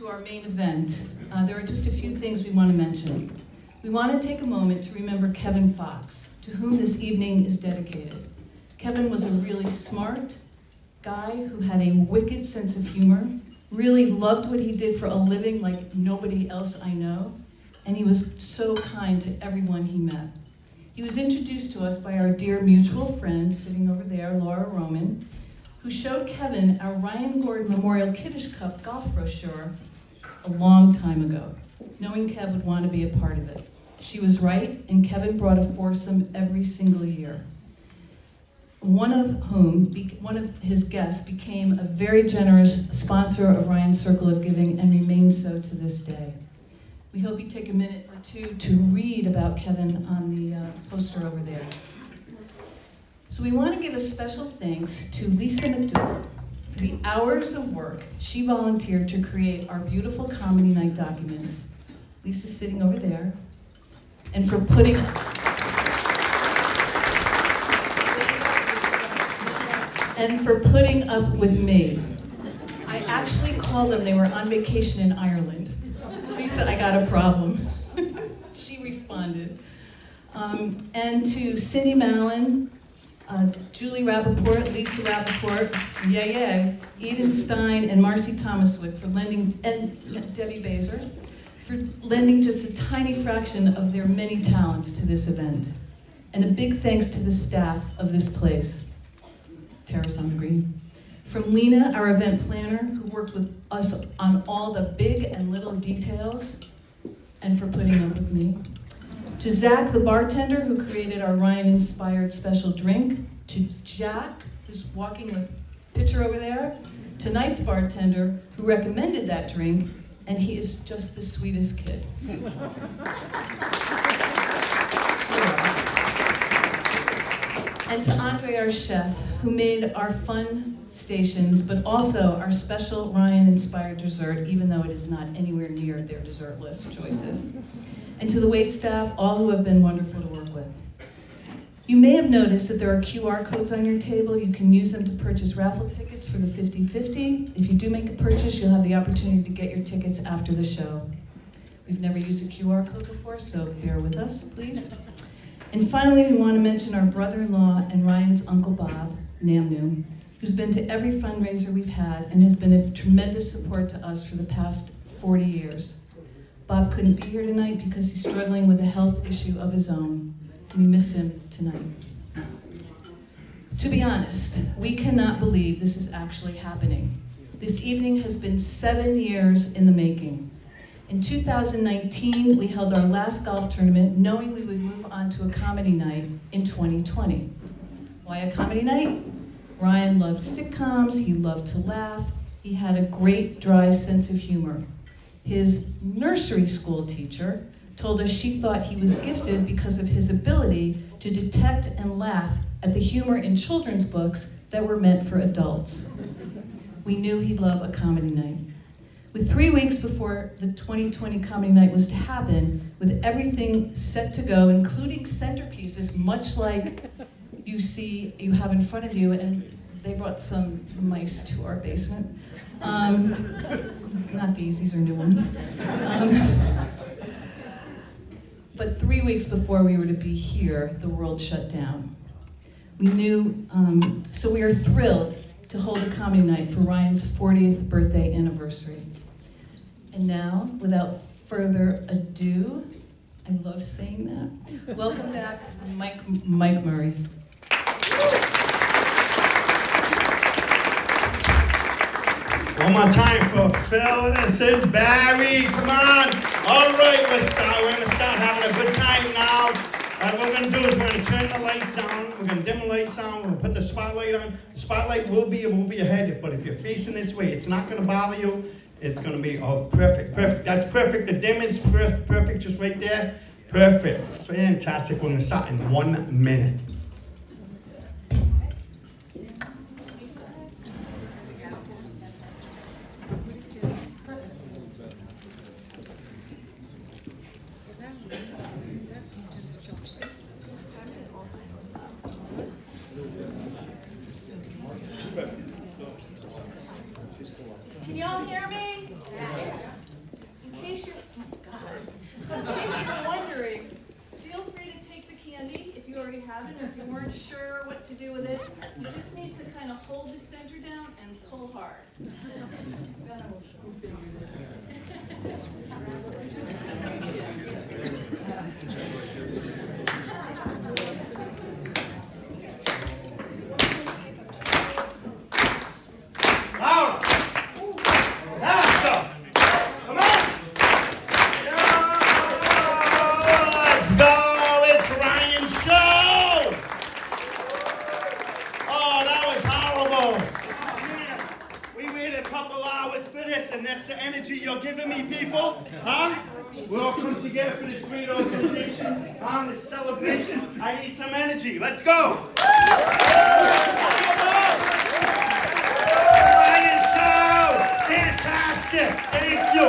To our main event, there are just a few things we want to mention. We want to take a moment to remember Kevin Fox, to whom this evening is dedicated. Kevin was a really smart guy who had a wicked sense of humor, really loved what he did for a living like nobody else I know, and he was so kind to everyone he met. He was introduced to us by our dear mutual friend sitting over there, Laura Roman, who showed Kevin our Ryan Gordon Memorial Kiddish Cup golf brochure a long time ago, knowing Kev would want to be a part of it. She was right, and Kevin brought a foursome every single year. One of his guests became a very generous sponsor of Ryan's Circle of Giving and remains so to this day. We hope you take a minute or two to read about Kevin on the poster over there. So we want to give a special thanks to Lisa McDougall for the hours of work she volunteered to create our beautiful comedy night documents. Lisa's sitting over there. And for putting up with me. I actually called them, they were on vacation in Ireland. Lisa, I got a problem. She responded. And to Cindy Mallon, Julie Rappaport, Lisa Rappaport, Eden Stein, and Marcy Thomaswick for lending, and Debbie Baser, for lending just a tiny fraction of their many talents to this event. And a big thanks to the staff of this place. Terrace on the Green. From Lena, our event planner, who worked with us on all the big and little details, and for putting up with me. To Zach, the bartender, who created our Ryan-inspired special drink. To Jack, who's walking with a pitcher over there. Tonight's bartender, who recommended that drink, and he is just the sweetest kid. And to Andre, our chef, who made our fun stations, but also our special Ryan-inspired dessert, even though it is not anywhere near their dessert list choices. And to the wait staff, all who have been wonderful to work with. You may have noticed that there are QR codes on your table. You can use them to purchase raffle tickets for the 50/50. If you do make a purchase, you'll have the opportunity to get your tickets after the show. We've never used a QR code before, so bear with us, please. And finally, we want to mention our brother-in-law and Ryan's Uncle Bob, Namnu, who's been to every fundraiser we've had and has been a tremendous support to us for the past 40 years. Bob couldn't be here tonight because he's struggling with a health issue of his own. We miss him tonight. To be honest, we cannot believe this is actually happening. This evening has been 7 years in the making. In 2019, we held our last golf tournament knowing we would move on to a comedy night in 2020. Why a comedy night? Ryan loved sitcoms, he loved to laugh, he had a great dry sense of humor. His nursery school teacher told us she thought he was gifted because of his ability to detect and laugh at the humor in children's books that were meant for adults. We knew he'd love a comedy night. With 3 weeks before the 2020 comedy night was to happen, with everything set to go, including centerpieces, much like you have in front of you, and they brought some mice to our basement. Not these are new ones. But 3 weeks before we were to be here, the world shut down. We knew, so we are thrilled to hold a comedy night for Ryan's 40th birthday anniversary. And now, without further ado, I love saying that, welcome back Mike Murray. One more time for Phyllis and Barry, come on. All right, we're gonna start having a good time now. What we're gonna do is we're gonna turn the lights down, we're gonna dim the lights down, we're gonna put the spotlight on. The spotlight will be over your head, but if you're facing this way, it's not gonna bother you. It's gonna be, perfect. That's perfect. The dim is perfect, just right there. Perfect, fantastic. We're gonna start in 1 minute. Can y'all hear me? Yes. aren't sure what to do with it, you just need to kind of hold the center down and pull hard. Louder. Faster. Come on. Let's go. It's Ryan's show. Oh, that was horrible. Man, we waited a couple hours for this, and that's the energy you're giving me, people? Huh? We all come together for this great organization on this celebration. I need some energy. Let's go. Ryan show. Fantastic. Thank you.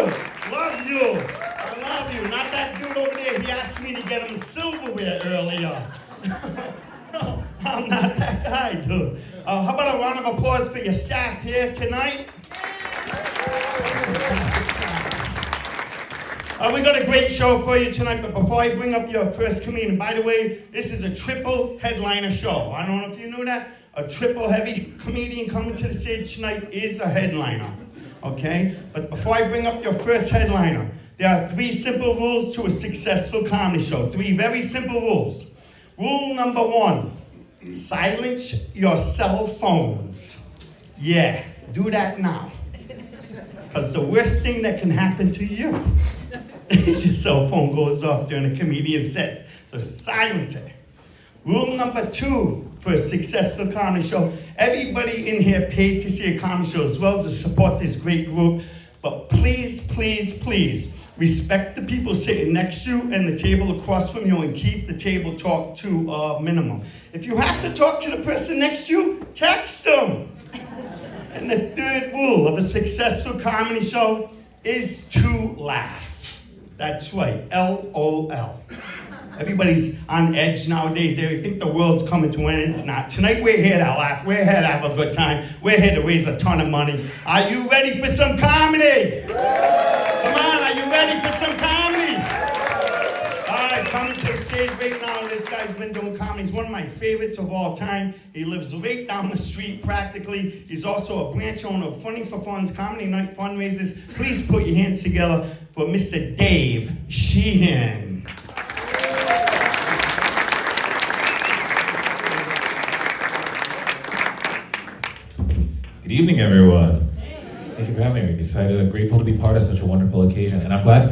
Love you. I love you. Not that dude over there. He asked me to get him silverware earlier. No, I'm not that guy, dude. How about a round of applause for your staff here tonight? We got a great show for you tonight, but before I bring up your first comedian, by the way, this is a triple headliner show. I don't know if you knew that. A triple heavy comedian coming to the stage tonight is a headliner, okay? But before I bring up your first headliner, there are 3 simple rules to a successful comedy show. 3 very simple rules. Rule number 1, silence your cell phones. Yeah, do that now. Because the worst thing that can happen to you is your cell phone goes off during a comedian set. So silence it. Rule number 2 for a successful comedy show. Everybody in here paid to see a comedy show as well to support this great group. But please, please, please, respect the people sitting next to you and the table across from you and keep the table talk to a minimum. If you have to talk to the person next to you, text them. And the 3rd rule of a successful comedy show is to laugh. That's right, LOL. Everybody's on edge nowadays. They think the world's coming to an end. It's not. Tonight we're here to laugh. We're here to have a good time. We're here to raise a ton of money. Are you ready for some comedy? Come on, are you ready for some comedy? All right, coming to the stage right now. This guy's been doing comedy. He's one of my favorites of all time. He lives right down the street practically. He's also a branch owner of Funny for Fun's Comedy Night fundraisers. Please put your hands together for Mr. Dave Sheehan. Good evening, everyone. Thank you for having me. I'm excited. I'm grateful to be part of such a wonderful occasion, and I'm glad